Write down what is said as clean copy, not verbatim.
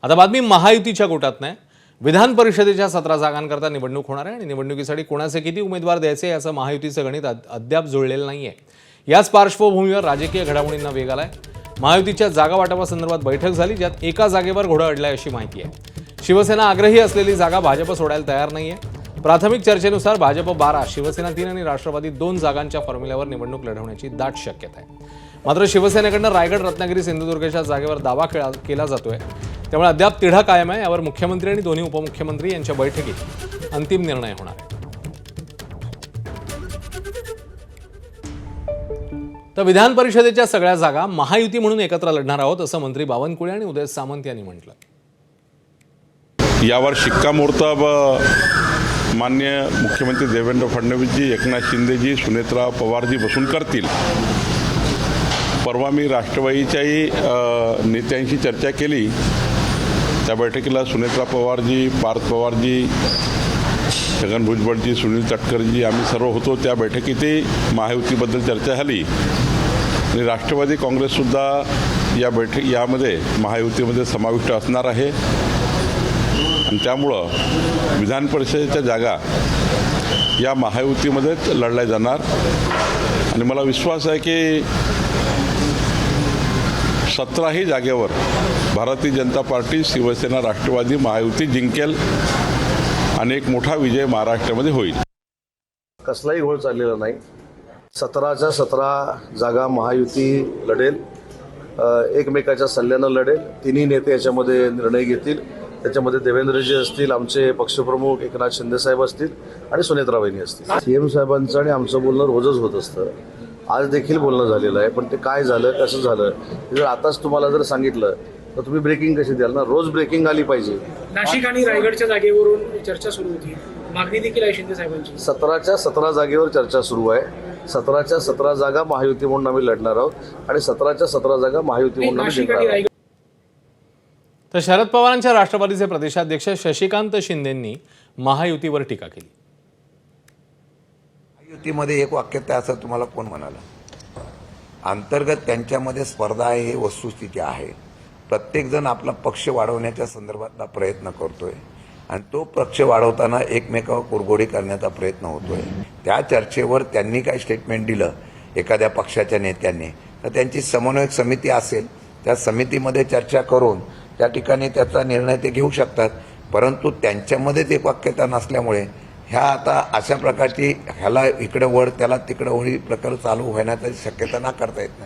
आता बातमी महायुतीच्या कोटात नाही, विधान परिषदेच्या 17 जागांकरता निवडणूक होणार आहे आणि निवडणुकीसाठी कोणाचे किती उमेदवार द्यायचे याचं महायुतीचं गणित अद्याप जुळलेलं नाहीये। याच पार्श्वभूमीवर राजकीय घडामोडींना वेग आलाय। महायुतीच्या जागा वाटपासंदर्भात बैठक झाली, ज्यात एका जागेवर घोडा अडलाय अशी माहिती आहे। शिवसेना आग्रही असलेली जागा भाजप सोडायला तयार नाहीये। प्राथमिक चर्चेनुसार भाजप 12, शिवसेना 3 आणि राष्ट्रवादी 2 जागांच्या फॉर्म्युल्यावर निवडणूक लढवण्याची दाट शक्यता आहे। मात्र शिवसेनेकडून रायगड, रत्नागिरी, सिंधुदुर्गच्या जागेवर दावा केला जातोय, त्यामुळे अद्याप तिढा कायम आहे। यावर मुख्यमंत्री आणि दोन्ही उपमुख्यमंत्री यांच्या बैठकीत अंतिम निर्णय होणार आहे। तर विधान परिषदेच्या सगळ्या जागा महायुती म्हणून एकत्र लढणार आहोत असं मंत्री बावनकुळे आणि उदय सामंत यांनी म्हटलं। यावर शिक्कामोर्तब माननीय मुख्यमंत्री देवेंद्र फडणवीसजी, एकनाथ शिंदेजी, सुनेत्रा पवारजी बसून करतील। परवा मी राष्ट्रवादीच्याही नेत्यांशी चर्चा केली। त्या बैठकीला सुनेत्रा पवारजी, पार्थ पवारजी, छगन भुजबळजी, सुनील तटकरजी आम्ही सर्व होतो। त्या बैठकीतही महायुतीबद्दल चर्चा झाली आणि राष्ट्रवादी काँग्रेससुद्धा यामध्ये महायुतीमध्ये समाविष्ट असणार आहे आणि त्यामुळं विधान परिषदेच्या जागा या महायुतीमध्येच लढल्या जाणार आणि मला विश्वास आहे की 17ही जागेवर भारतीय जनता पार्टी, शिवसेना, राष्ट्रवादी महायुती जिंकेल आणि एक मोठा विजय महाराष्ट्रामध्ये होईल। कसलाही घोळ चाललेला नाही। 17च्या 17 जागा महायुती लढेल, एकमेकाच्या सल्ल्यानं लढेल। तिन्ही नेते याच्यामध्ये निर्णय घेतील। त्याच्यामध्ये देवेंद्रजी असतील, आमचे पक्षप्रमुख एकनाथ शिंदेसाहेब असतील आणि सुनेत्रा वहिनी असतील। सीएम साहेबांचं आणि आमचं बोलणं रोजच होत असतं। आज देखील बोलणं झालेलं आहे, पण ते काय झालं, कसं झालं, जर आताच तुम्हाला जर सांगितलं तर तुम्ही ब्रेकिंग कशी द्याल ना? रोज ब्रेकिंग आली पाहिजे। नाशिक आणि रायगडच्या जागेवरून चर्चा सुरू होती, मागणी देखील आहे शिंदे साहेबांची। 17च्या 17 जागेवर चर्चा सुरू आहे। 17च्या 17 जागा महायुती म्हणून आम्ही लढणार आहोत आणि 17च्या 17 जागा महायुती म्हणून आम्ही जिंकणार आहोत। तर शरद पवारांच्या राष्ट्रवादीचे प्रदेशाध्यक्ष शशिकांत शिंदेंनी महायुतीवर टीका केली। महायुतीमध्ये एक वाक्यता असं तुम्हाला कोण म्हणाला? अंतर्गत त्यांच्यामध्ये स्पर्धा आहे, हे वस्तुस्थिती आहे। प्रत्येकजण आपला पक्ष वाढवण्याच्या संदर्भातला प्रयत्न करतोय आणि तो पक्ष वाढवताना एकमेकावर कुरघोडी करण्याचा प्रयत्न होतोय। त्या चर्चेवर त्यांनी काय स्टेटमेंट दिलं एखाद्या पक्षाच्या नेत्यांनी, तर त्यांची समन्वयक समिती असेल, त्या समितीमध्ये चर्चा करून त्या ठिकाणी त्याचा निर्णय ते घेऊ शकतात। परंतु त्यांच्यामध्येच एक वाक्यता नसल्यामुळे ह्या आता अशा प्रकारची ह्याला इकडे वळ त्याला तिकडे वळी प्रकार चालू होण्याची शक्यता ना करता येत नाही।